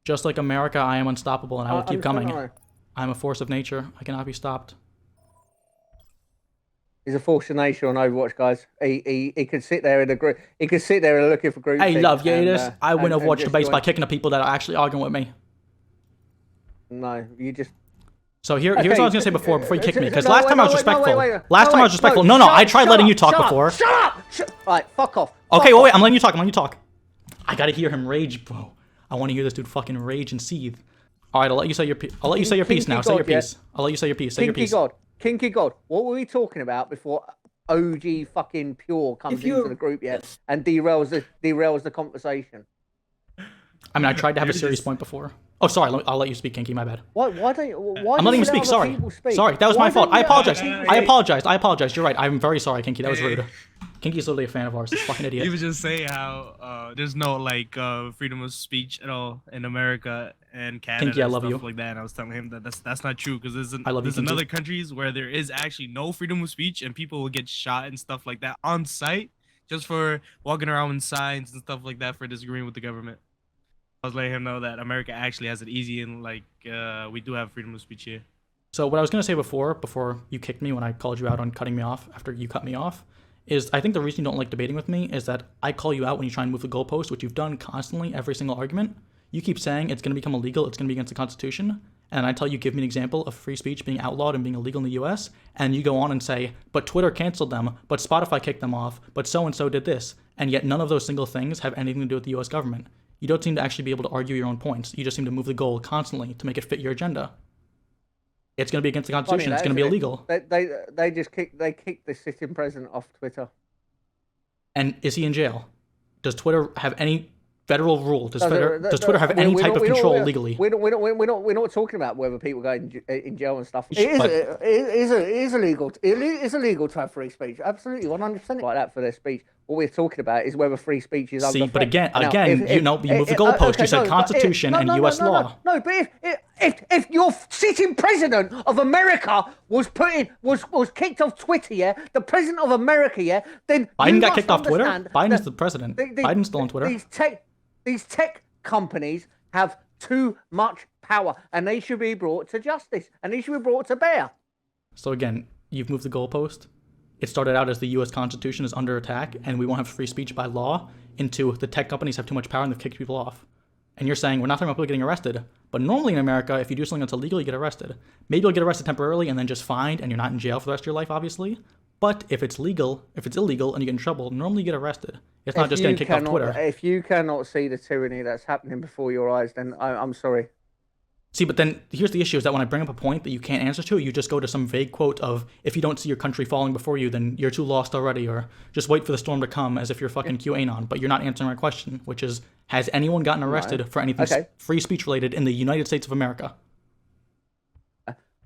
Just like America, I am unstoppable, and I will keep coming. No. I'm a force of nature. I cannot be stopped. He's a force of nature on Overwatch, guys. He could sit there in the group. He could sit there and looking for group. Hey, love, yeah, it is. I win and Overwatch just debates join. by kicking the people that are actually arguing with me. No, you just. So here's what I was gonna say before you kick me, because No, last time I was wait, respectful. wait. Last time I was respectful. No, I tried letting you talk shut before. Up, shut up! Right, fuck off. Okay, wait, I'm letting you talk. I gotta hear him rage, bro. I want to hear this dude fucking rage and seethe. All right, I'll let you say your piece. I'll let you say your piece now. Say your piece. I'll let you say your piece. Say your piece. Kinky God. What were we talking about before OG fucking Pure comes into the group yet and derails the conversation? I mean, I tried to have a serious point before. Oh, sorry. I'll let you speak, Kinky. My bad. Why I'm letting you speak. Sorry. Sorry, that was my fault. I apologize. I apologize. You're right. I'm very sorry, Kinky. That was rude. Kinky's literally a fan of ours. This fucking idiot. He was just saying how there's no freedom of speech at all in America and Canada. Kinky, I love and you. stuff like that. And I was telling him that that's not true, because there's you, another countries where there is actually no freedom of speech and people will get shot and stuff like that on site just for walking around with signs and stuff like that for disagreeing with the government. I was letting him know that America actually has it easy, and we do have freedom of speech here. So what I was gonna say before you kicked me when I called you out on cutting me off after you cut me off, is I think the reason you don't like debating with me is that I call you out when you try and move the goalpost, which you've done constantly every single argument. You keep saying it's gonna become illegal, it's gonna be against the Constitution, and I tell you, give me an example of free speech being outlawed and being illegal in the US, and you go on and say, but Twitter canceled them, but Spotify kicked them off, but so-and-so did this, and yet none of those single things have anything to do with the US government. You don't seem to actually be able to argue your own points. You just seem to move the goal constantly to make it fit your agenda. It's going to be against the Constitution. It's going to be illegal. They kicked the sitting president off Twitter. And is he in jail? Does Twitter have any federal rule? Does Twitter have any type of control legally? We're not talking about whether people go in jail and stuff. It is illegal. It is illegal to have free speech. Absolutely, 100% like that for their speech. What we're talking about is whether free speech is under threat. But again, you moved the goalpost. You said Constitution and U.S. law. No, but if your sitting president of America was kicked off Twitter, yeah, the president of America, yeah, then Biden got kicked off Twitter. Biden's the president. Biden's still on Twitter. These tech companies have too much power, and they should be brought to justice, and they should be brought to bear. So again, you've moved the goalpost. It started out as the U.S. Constitution is under attack, and we won't have free speech by law, into the tech companies have too much power and they've kicked people off. And you're saying we're not talking about people getting arrested, but normally in America, if you do something that's illegal, you get arrested. Maybe you'll get arrested temporarily and then just fined, and you're not in jail for the rest of your life, obviously. But if it's illegal and you get in trouble, normally you get arrested. It's not just getting kicked off Twitter. If you cannot see the tyranny that's happening before your eyes, then I'm sorry. See, but then here's the issue, is that when I bring up a point that you can't answer to, you just go to some vague quote of, if you don't see your country falling before you, then you're too lost already, or just wait for the storm to come, as if you're fucking QAnon. But you're not answering my question, which is, has anyone gotten arrested for anything free speech related in the United States of America?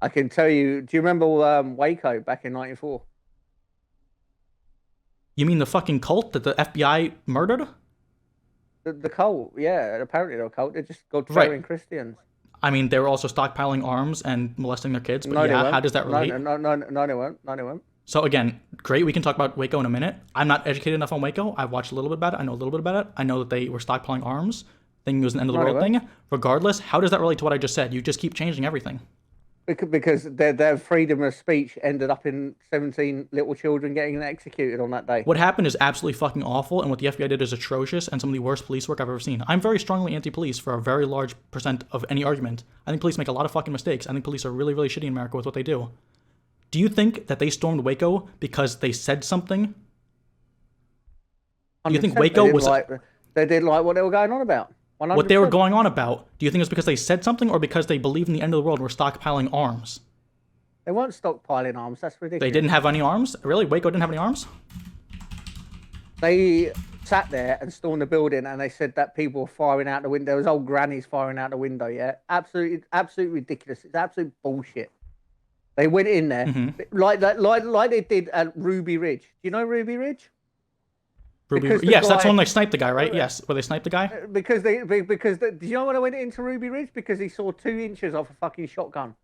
I can tell you, do you remember Waco back in 94? You mean the fucking cult that the FBI murdered? The cult, yeah. Apparently they're a cult. They're just God-fearing Christians. I mean, they were also stockpiling arms and molesting their kids, but how does that relate? No, they weren't. So again, great, we can talk about Waco in a minute. I'm not educated enough on Waco. I've watched a little bit about it. I know a little bit about it. I know that they were stockpiling arms. Thinking it was an end of the world thing. Regardless, how does that relate to what I just said? You just keep changing everything. Because their freedom of speech ended up in 17 little children getting executed on that day. What happened is absolutely fucking awful, and what the FBI did is atrocious and some of the worst police work I've ever seen. I'm very strongly anti-police for a very large percent of any argument. I think police make a lot of fucking mistakes. I think police are really, really shitty in America with what they do. Do you think that they stormed Waco because they said something? Do you think Waco was... They didn't like what they were going on about. 100%. What they were going on about, do you think it's because they said something or because they believed in the end of the world and were stockpiling arms? They weren't stockpiling arms. That's ridiculous. They didn't have any arms? Really? Waco didn't have any arms? They sat there and stormed the building and they said that people were firing out the window. There was old grannies firing out the window, yeah? Absolutely ridiculous. It's absolute bullshit. They went in there like they did at Ruby Ridge. Do you know Ruby Ridge? Yes, that's when they sniped the guy, right? Yes, where they sniped the guy? Do you know when I went into Ruby Ridge? Because he saw 2 inches off a fucking shotgun.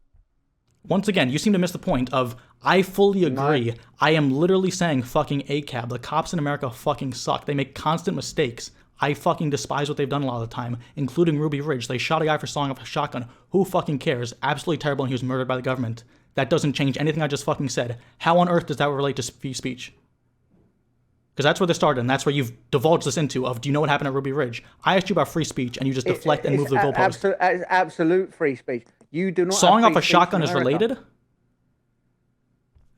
Once again, you seem to miss the point of, I fully agree. No. I am literally saying fucking ACAB. The cops in America fucking suck. They make constant mistakes. I fucking despise what they've done a lot of the time, including Ruby Ridge. They shot a guy for sawing off a shotgun. Who fucking cares? Absolutely terrible, and he was murdered by the government. That doesn't change anything I just fucking said. How on earth does that relate to free speech? Because that's where this started, and that's where you've divulged this into, of do you know what happened at Ruby Ridge? I asked you about free speech, and you just deflect and move the goalpost. Absolute free speech. You do not. Sawing off a shotgun is related?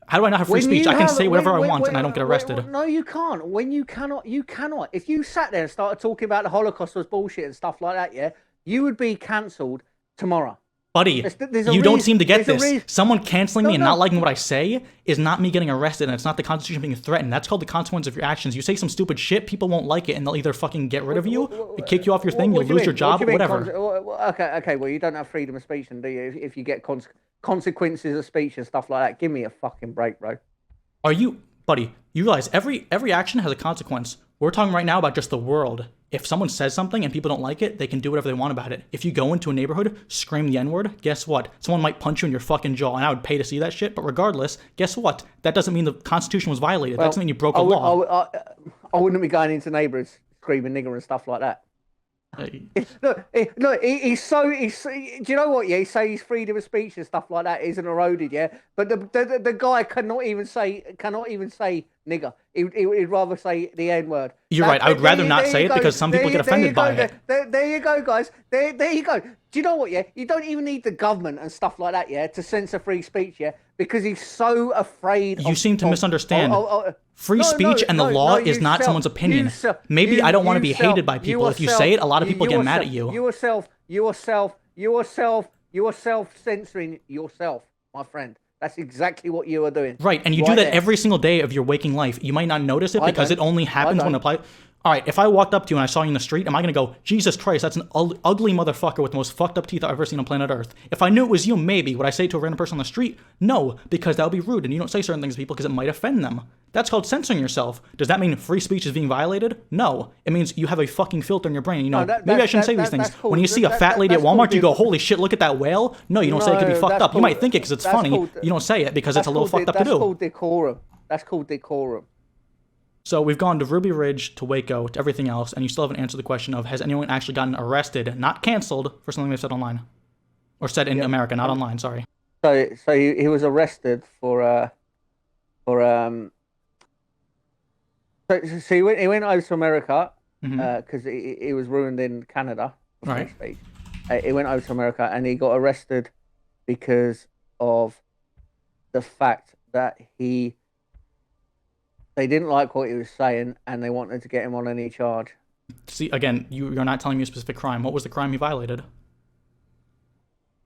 How do I not have free speech? I can say whatever I want, and I don't get arrested. No, you can't. When you cannot. If you sat there and started talking about the Holocaust was bullshit and stuff like that, yeah, you would be cancelled tomorrow. Buddy, you don't seem to get this. Someone canceling me and not liking what I say is not me getting arrested, and it's not the Constitution being threatened. That's called the consequence of your actions. You say some stupid shit, people won't like it, and they'll either fucking get rid of you, kick you off your thing, you'll lose your job, whatever. Okay, well, you don't have freedom of speech, and do you? If you get consequences of speech and stuff like that, give me a fucking break, bro. Are you, buddy, you realize every action has a consequence. We're talking right now about just the world. If someone says something and people don't like it, they can do whatever they want about it. If you go into a neighborhood, scream the N-word, guess what? Someone might punch you in your fucking jaw, and I would pay to see that shit. But regardless, guess what? That doesn't mean the Constitution was violated. That doesn't mean you broke a law. I wouldn't be going into neighbours screaming nigger and stuff like that. Look, he's do you know what? Yeah, he say his freedom of speech and stuff like that isn't eroded, yeah. But the guy cannot even say nigger. He'd rather say the N word. You're right. I would rather not say it because some people get offended by it. There you go, guys. There you go. Do you know what? Yeah, you don't even need the government and stuff like that, yeah, to censor free speech, yeah, because he's so afraid. You seem to misunderstand. Free speech and the law is not someone's opinion. Maybe I don't want to be hated by people. If you say it, a lot of people get mad at you. You are self-censoring yourself, my friend. That's exactly what you are doing. Right, and you do that every single day of your waking life. You might not notice it because it only happens when applied. All right, if I walked up to you and I saw you in the street, am I going to go, Jesus Christ, that's an ugly motherfucker with the most fucked up teeth I've ever seen on planet Earth? If I knew it was you, maybe. Would I say it to a random person on the street? No, because that would be rude, and you don't say certain things to people because it might offend them. That's called censoring yourself. Does that mean free speech is being violated? No. It means you have a fucking filter in your brain. You know, maybe I shouldn't say these things. When you see a fat lady at Walmart, you go, holy shit, look at that whale? No, you don't say it could be fucked up. You might think it because it's funny. You don't say it because it's a little fucked up to do. That's called decorum. That's called decorum. So we've gone to Ruby Ridge, to Waco, to everything else, and you still haven't answered the question of, has anyone actually gotten arrested, not canceled, for something they've said online? Or said in America, not online, sorry. So he was arrested so he went over to America because he was ruined in Canada for free speech. He went over to America and he got arrested because of the fact that they didn't like what he was saying and they wanted to get him on any charge. See, again, you're not telling me a specific crime. What was the crime he violated?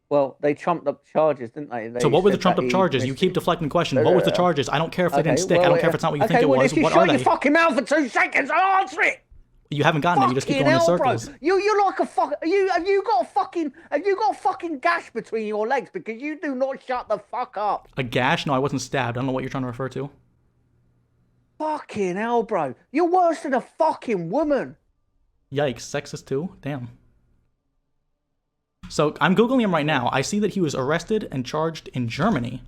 Well, they trumped up charges, didn't they? So what were the trumped up charges? You keep deflecting the question. What was the charges? I don't care if they didn't stick. I don't care if it's not what you think it was. What are they? If you shut your fucking mouth for 2 seconds, I'll answer it. You haven't gotten it. You just keep going in circles. Bro. You're like a fuck. Have you got a fucking gash between your legs because you do not shut the fuck up? A gash? No, I wasn't stabbed. I don't know what you're trying to refer to. Fucking hell, bro. You're worse than a fucking woman. Yikes. Sexist too? Damn. So I'm Googling him right now. I see that he was arrested and charged in Germany.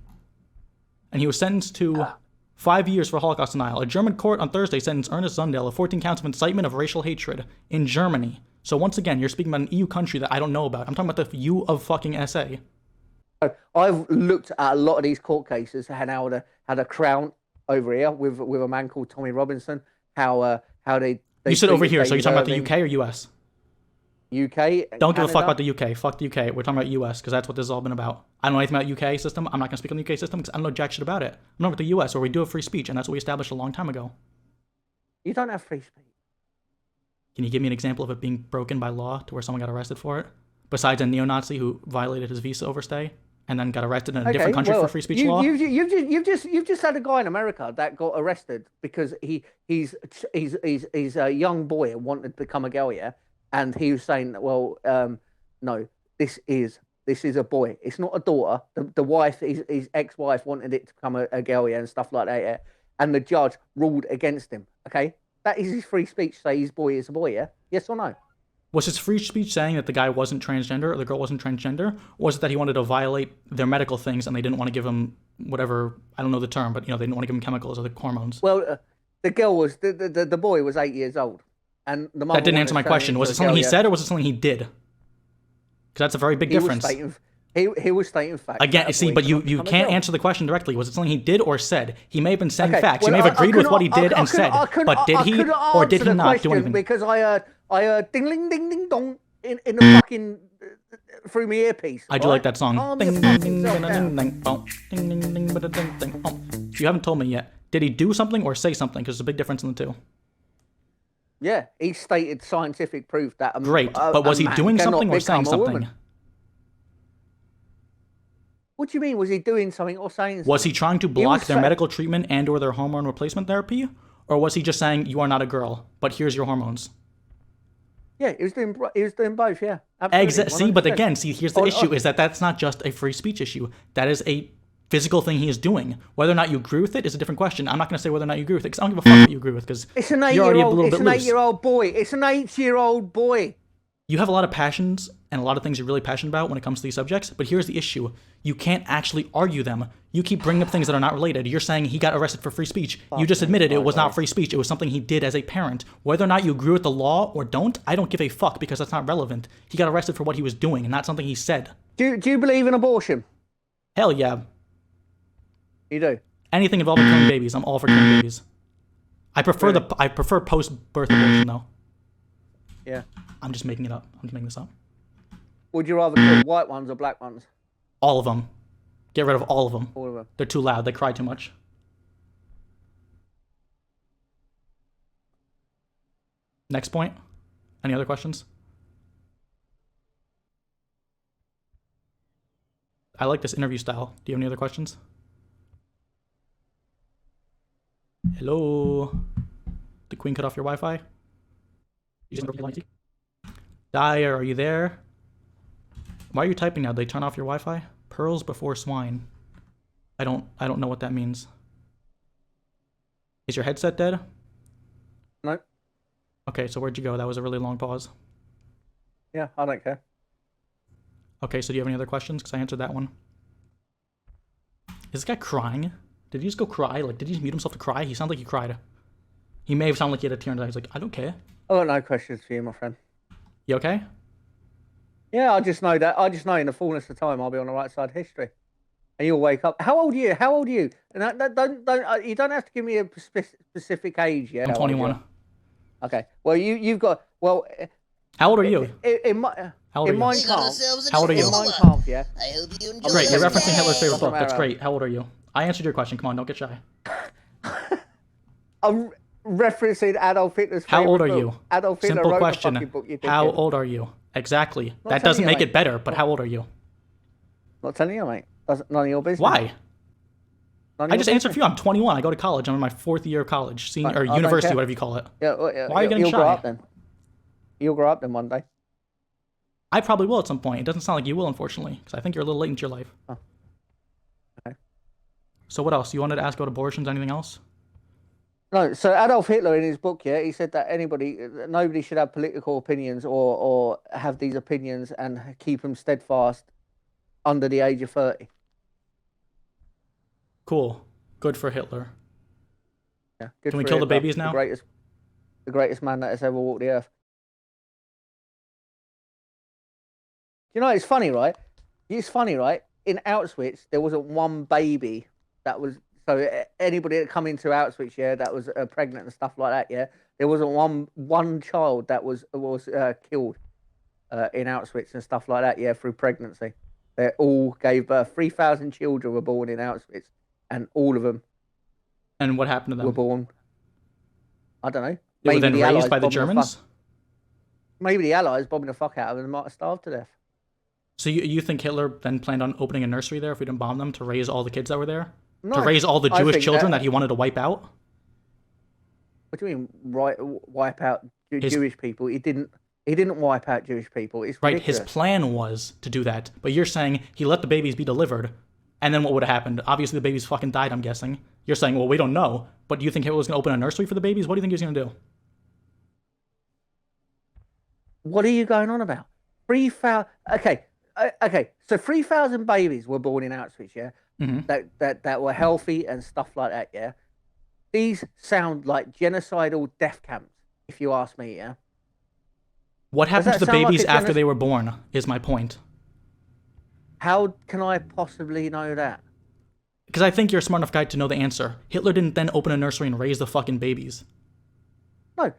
And he was sentenced to 5 years for Holocaust denial. A German court on Thursday sentenced Ernest Zundel to 14 counts of incitement of racial hatred in Germany. So once again, you're speaking about an EU country that I don't know about. I'm talking about the U of fucking SA. I've looked at a lot of these court cases and how they had a crown over here with a man called Tommy Robinson. How they you said over here, so you're talking about the UK or US? UK. Don't give a fuck about the UK. Fuck the UK. We're talking about US because that's what this has all been about. I don't know anything about UK system. I'm not going to speak on the UK system because I don't know jack shit about it. I'm talking about the US where we do have free speech, and that's what we established a long time ago. You don't have free speech. Can you give me an example of it being broken by law to where someone got arrested for it? Besides a neo-Nazi who violated his visa overstay and then got arrested in a different country for free speech law? You've just had a guy in America that got arrested because he's a young boy and wanted to become a girl, yeah? And he was saying, well, no, this is a boy. It's not a daughter. The wife, his ex-wife wanted it to become a girl, yeah, and stuff like that, yeah? And the judge ruled against him, okay? That is his free speech, say his boy is a boy, yeah? Yes or no? Was his free speech saying that the guy wasn't transgender or the girl wasn't transgender? Or was it that he wanted to violate their medical things and they didn't want to give him whatever, I don't know the term, but, they didn't want to give him chemicals or the hormones? Well, the girl was, the boy was 8 years old. And the mother That didn't wanted answer to my turn question. into Was a it something girl, he yeah. said or was it something he did? Because that's a very big difference. He was stating facts. Again, that a see, boy but cannot you become a can't girl. answer the question directly. Was it something he did or said? He may have been saying Okay, facts. well, you may have agreed with what he did and said. But did he or did he not do anything? Because I heard ding ding ding ding dong in the fucking through my earpiece. I do like that song. Calm Ding your ding fucking ding self ding down. ding bong. Ding ding ding ding ding bong. You haven't told me yet. Did he do something or say something? Because there's a big difference in the two. Yeah, he stated scientific proof that Great, but was he doing something or saying something? What do you mean? Was he doing something or saying something? Was he trying to block their medical treatment and or their hormone replacement therapy? Or was he just saying, you are not a girl, but here's your hormones? Yeah, he was doing both, yeah. Absolutely, See, but 100%. again, here's the issue, is that that's not just a free speech issue. That is a physical thing he is doing. Whether or not you agree with it is a different question. I'm not going to say whether or not you agree with it, because I don't give a fuck what you agree with, because you're already a little bit loose. It's an 8-year-old boy. It's an 8-year-old boy. You have a lot of passions and a lot of things you're really passionate about when it comes to these subjects, but here's the issue. You can't actually argue them. You keep bringing up things that are not related. You're saying he got arrested for free speech. You just admitted it was not free speech. It was something he did as a parent. Whether or not you agree with the law or don't, I don't give a fuck, because that's not relevant. He got arrested for what he was doing and not something he said. Do you believe in abortion? Hell yeah. You do? Anything involving killing babies, I'm all for killing babies. I prefer post-birth abortion, though. Yeah. I'm just making it up. I'm just making this up. Would you rather kill white ones or black ones? All of them. Get rid of all of them. All of them. They're too loud. They cry too much. Next point. Any other questions? I like this interview style. Do you have any other questions? Hello? The queen cut off your Wi-Fi? Dyer, are you there? Why are you typing now? Did they turn off your Wi-Fi? Pearls before swine. I don't know what that means. Is your headset dead? No. Okay, so where'd you go? That was a really long pause. Yeah, I don't care. Okay, so do you have any other questions? Because I answered that one. Is this guy crying? Did he just go cry? Like, did he just mute himself to cry? He sounded like he cried. He may have sounded like he had a tear in his eye. He's like, I don't care. I got no questions for you, my friend. You okay? Yeah, I just know in the fullness of time I'll be on the right side of history. And you'll wake up. How old are you? How old are you? And don't you don't have to give me a specific age, yeah? I'm 21. Okay. Well, you've got How old are you? How old are you? How old are you? Minecraft, yeah. I hope you enjoy Great, you're your referencing day. Hitler's favorite book. Doesn't That's matter. great. How old are you? I answered your question. Come on, don't get shy. I'm referencing Adolf Hitler's How favorite old are book. you? Adolf Hitler Simple wrote the question. fucking book, you How dickhead. old are you? Exactly. Not That telling doesn't you, make mate. it better, but how old are you? Not telling you, mate. That's none of your business. Why? None of I your just answered for business. you. I'm 21. I go to college. I'm in my 4th year of college, senior or I don't university, care. whatever you call it. Yeah, Why are you getting you'll grow shy? up then. You'll grow up then one day. I probably will at some point. It doesn't sound like you will, unfortunately, because I think you're a little late into your life. Oh. Okay. So what else? You wanted to ask about abortions? Anything else? No, so Adolf Hitler in his book, yeah, he said that nobody should have political opinions or have these opinions and keep them steadfast under the age of 30. Cool. Good for Hitler. Yeah, good Can we for kill the Hitler, babies now? The greatest man that has ever walked the earth. You know, it's funny, right? It's funny, right? In Auschwitz, there wasn't one baby that was. So anybody that come into Auschwitz, yeah, that was pregnant and stuff like that, yeah, there wasn't one child that was killed in Auschwitz and stuff like that, yeah, through pregnancy. They all gave birth. 3,000 children were born in Auschwitz, and all of them And what happened to them? were born. I don't know. They were then the raised Allies by the bombing Germans? Maybe the Allies bombing the fuck out of them and might have starved to death. So you think Hitler then planned on opening a nursery there if we didn't bomb them to raise all the kids that were there? No, To raise all the I Jewish think children that he wanted to wipe out? What do you mean, wipe out His- Jewish people? He didn't wipe out Jewish people. It's Right, ridiculous. his plan was to do that. But you're saying he let the babies be delivered, and then what would have happened? Obviously the babies fucking died, I'm guessing. You're saying, well, we don't know. But do you think Hitler was going to open a nursery for the babies? What do you think he was going to do? What are you going on about? 3,000. Okay. So 3,000 babies were born in Auschwitz, yeah. Mhm. That were healthy and stuff like that, yeah. These sound like genocidal death camps. If you ask me, yeah. What happened to that the sound like babies a after genocide? they were born? Is my point. How can I possibly know that? Because I think you're a smart enough guy to know the answer. Hitler didn't then open a nursery and raise the fucking babies. No,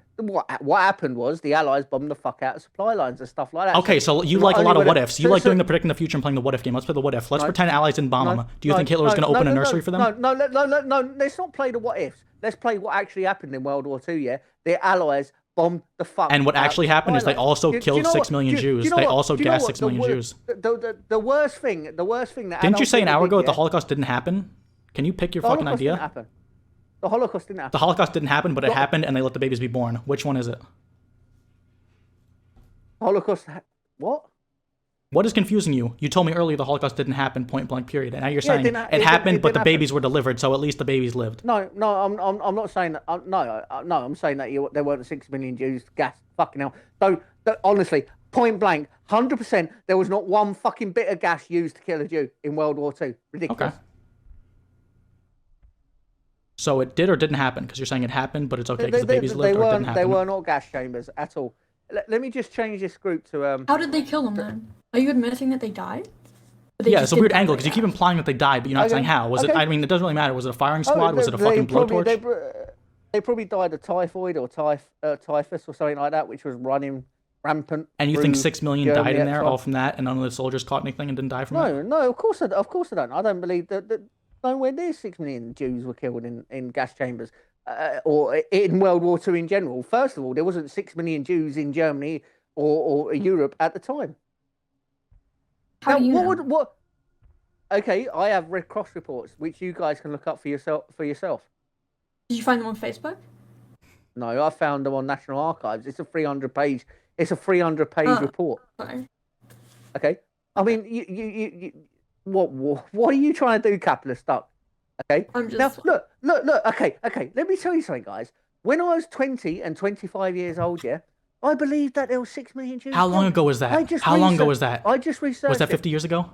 what happened was the Allies bombed the fuck out of supply lines and stuff like that. Okay, so you like a lot of what ifs. You like doing the predicting the future and playing the what if game. Let's play the what if. Let's pretend Allies didn't bomb them. Do you think Hitler was going to open a nursery for them? No. Let's not play the what ifs. Let's play what actually happened in World War II. Yeah, the Allies bombed the fuck. And what actually happened is they also killed 6 million Jews. They also gassed 6 million Jews. The worst thing that didn't you say an hour ago that the Holocaust didn't happen? Can you pick your fucking idea? The Holocaust didn't happen. The Holocaust didn't happen, but it happened, and they let the babies be born. Which one is it? Holocaust. What? What is confusing you? You told me earlier the Holocaust didn't happen, point blank, period. And now you're saying it happened, but the babies were delivered, so at least the babies lived. No, I'm not saying that. I'm saying that there weren't 6 million Jews gassed. Fucking hell. So honestly, point blank, 100%, there was not one fucking bit of gas used to kill a Jew in World War II. Ridiculous. Okay. So it did or didn't happen? Because you're saying it happened, but it's okay because the babies lived, or it didn't happen? They were not gas chambers at all. Let me just change this group to... How did they kill them then? Are you admitting that they died? Yeah, it's a weird angle because you keep implying that they died, but you're not saying how. Was it? I mean, it doesn't really matter. Was it a firing squad? Was it a fucking blowtorch? They probably died of typhoid or typhus or something like that, which was running rampant. And you think 6 million died in there, all from that, and none of the soldiers caught anything and didn't die from it? No, of course I don't. I don't believe that nowhere near 6 million Jews were killed in gas chambers or in World War II in general. First of all, there wasn't 6 million Jews in Germany or Europe at the time. How do you know? Okay, I have Red Cross reports, which you guys can look up for yourself. Did you find them on Facebook? No, I found them on National Archives. It's a 300-page. It's a 300-page report. Sorry. Okay. I mean, what are you trying to do, capitalist duck? Okay. I'm just... Now look. Okay. Let me tell you something, guys. When I was 20 and 25 years old, yeah, I believed that there were 6 million Jews. How long ago was that? How long ago was that? I just researched. Was that 50 years ago?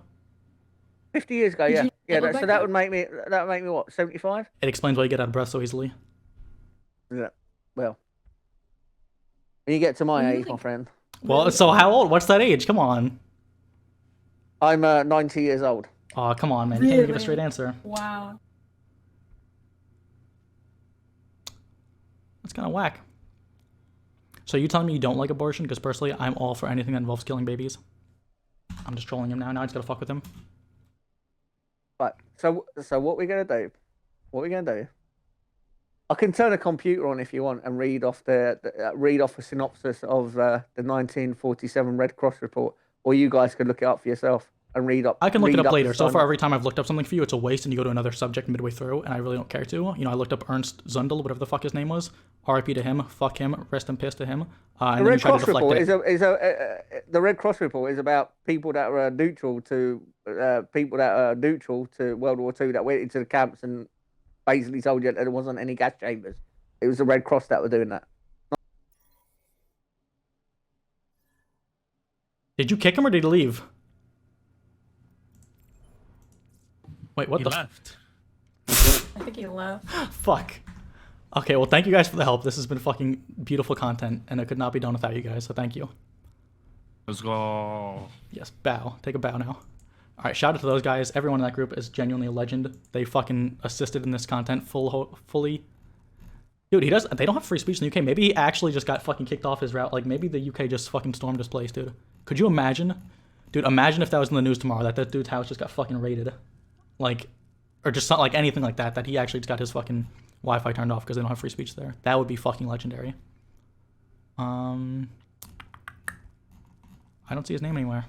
50 years ago, yeah. So that would make me what, 75? It explains why you get out of breath so easily. Yeah. Well, when you get to my age, my friend. Well, so how old? What's that age? Come on. I'm 90 years old. Oh, come on, man. You can't give a straight answer. Wow. That's kind of whack. So you telling me you don't like abortion? Because personally, I'm all for anything that involves killing babies. I'm just trolling him now. Now I just gotta fuck with him. Right. So what we're gonna do? I can turn a computer on if you want and read off a synopsis of the 1947 Red Cross report, or you guys can look it up for yourself and read up. I can look it up later. So far, every time I've looked up something for you, it's a waste, and you go to another subject midway through, and I really don't care to. You know, I looked up Ernst Zundel, whatever the fuck his name was. R.I.P. to him. Fuck him. Rest in piss to him. The Red Cross report the Red Cross report is about people that were neutral to World War II that went into the camps and basically told you that there wasn't any gas chambers. It was the Red Cross that were doing that. Did you kick him or did he leave? Wait, what he left. I think he left. Fuck. Okay, well, thank you guys for the help. This has been fucking beautiful content, and it could not be done without you guys, so thank you. Let's go. Yes, bow. Take a bow now. All right, shout out to those guys. Everyone in that group is genuinely a legend. They fucking assisted in this content fully. Dude, they don't have free speech in the UK. Maybe he actually just got fucking kicked off his route. Like, maybe the UK just fucking stormed his place, dude. Could you imagine? Dude, imagine if that was in the news tomorrow, that dude's house just got fucking raided. Like, or just not like anything like that he actually just got his fucking Wi-Fi turned off because they don't have free speech there. That would be fucking legendary. I don't see his name anywhere.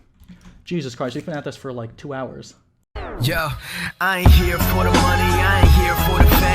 Jesus Christ, we've been at this for like 2 hours. Yo, I ain't here for the money, I ain't here for the fame.